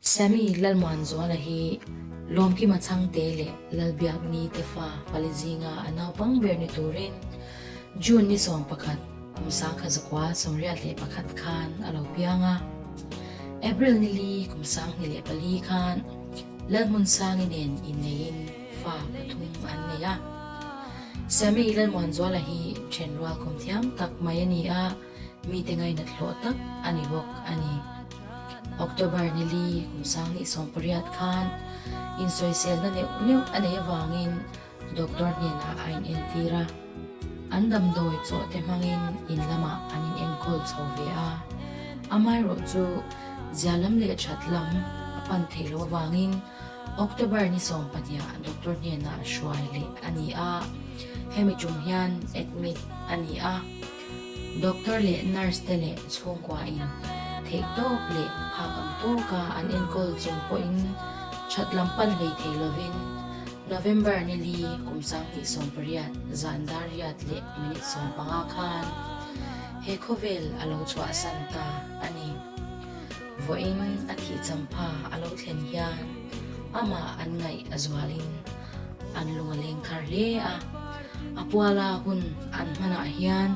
Sami lalmuan zo la hi lom ki machang te le lalbiak ni te fa palizinga anaw pang ber ni turin June ni som pakhat kumsa khazakwa somria le pakhat khan alo pianga April ni li kumsang ni le pali khan lalmun sang inen inein fa pathum an neya Sami lalmuan zo la hi chenwa kumthiam tak mayani a meeting ai na thlo tak ani bok ani October nili kumsang ni sompariat khan in soisel na new ane wangin doctor ni na ain entira andam doi cho te mangin in lama anin enkol chovea amai ro chu jalam le chatlam apan thelo wangin October ni sompatia doctor ni na shwai le ani a hemi chung hian admit ani a doctor le nurse te le chhongkwa in thek dok le hakam to ka an enkol chung po in chatlam pan vei thelovin November ni li kumsang hi sompariat zandariat le minute sompanga khan he khovel alo chwa santa ani voin athi champa alo thlen hian ama an ngai azwalin an lungaleng kharle a apwala hun an mana hian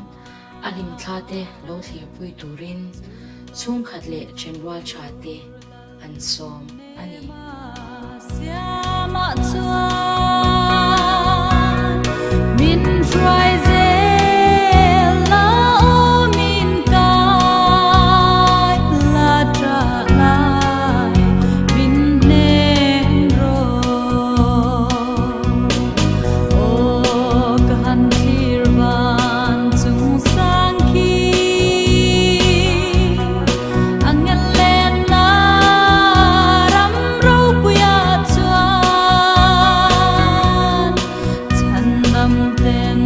alim thlate lo thlir pui turin chung khatle chenwal chate an som ani Siama chuan min roi zel la o min kai la tra lai min nen ro o kan thir ban chung sang khi angel len na ram ro puya chuan chan dam ten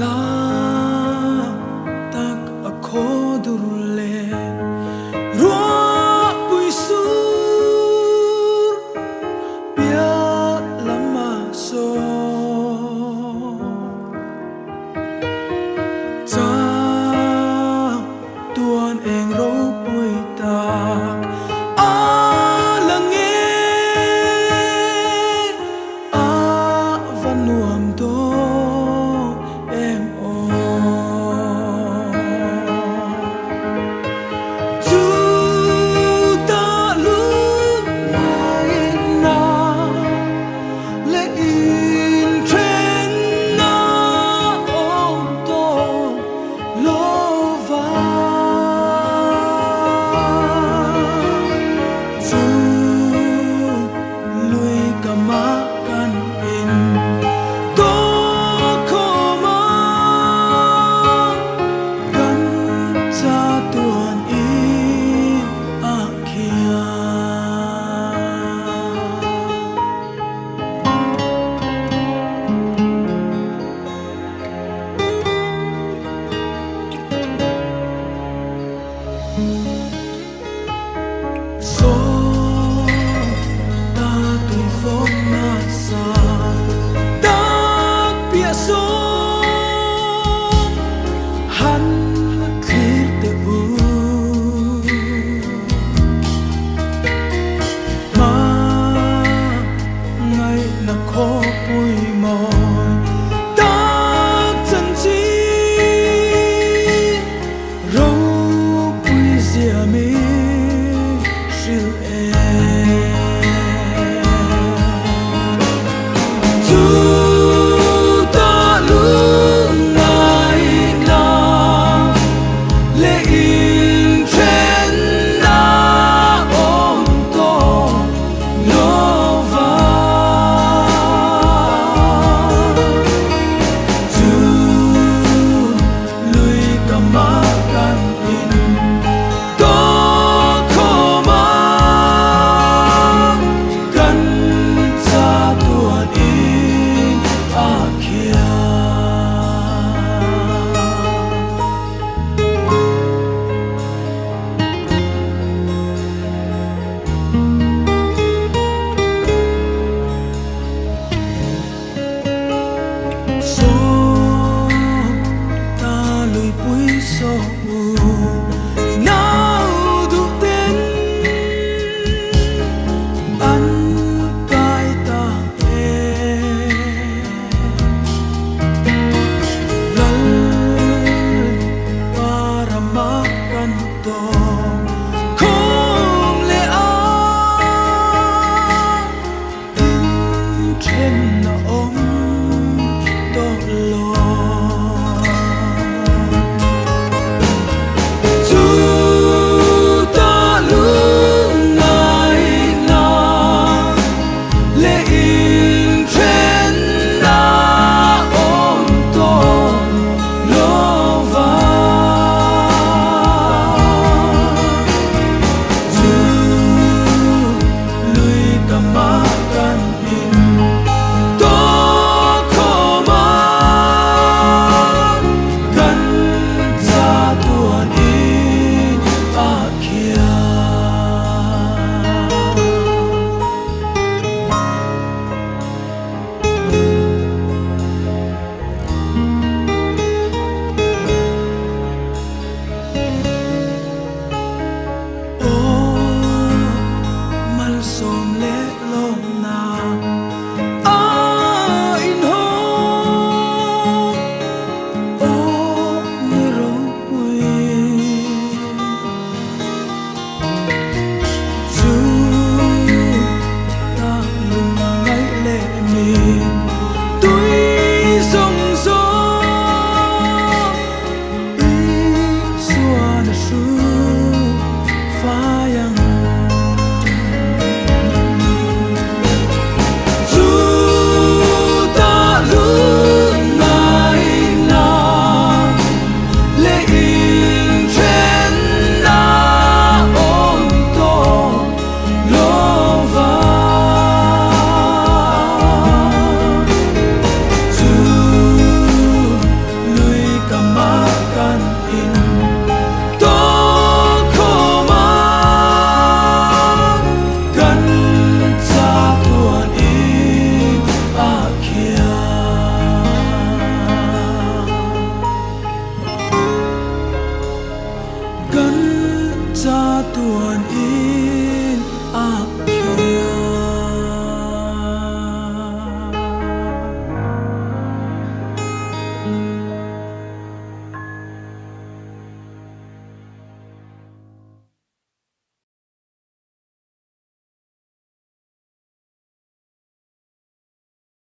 la tak ako durle rua pui sur bia lama so cha tuan eng ro pui ta a lang e a van nuam do em o chu ta lu mai na le in tren na om to lo va chu lui ka ma kan in to ko ma kan sa tuan in a kia so ta tui phong na sa ta pia so han khir te u ma ngai na kho pui moi ta chân chi ro pui sia mi shil e chu ta lu ngai na le in tren na om to lo va chu lui ka ma kan in to ko ma kan sa tuan in a kia so ta lui pui so nau du ten an kai ta e lal para makan to kong le a in chen na om to lo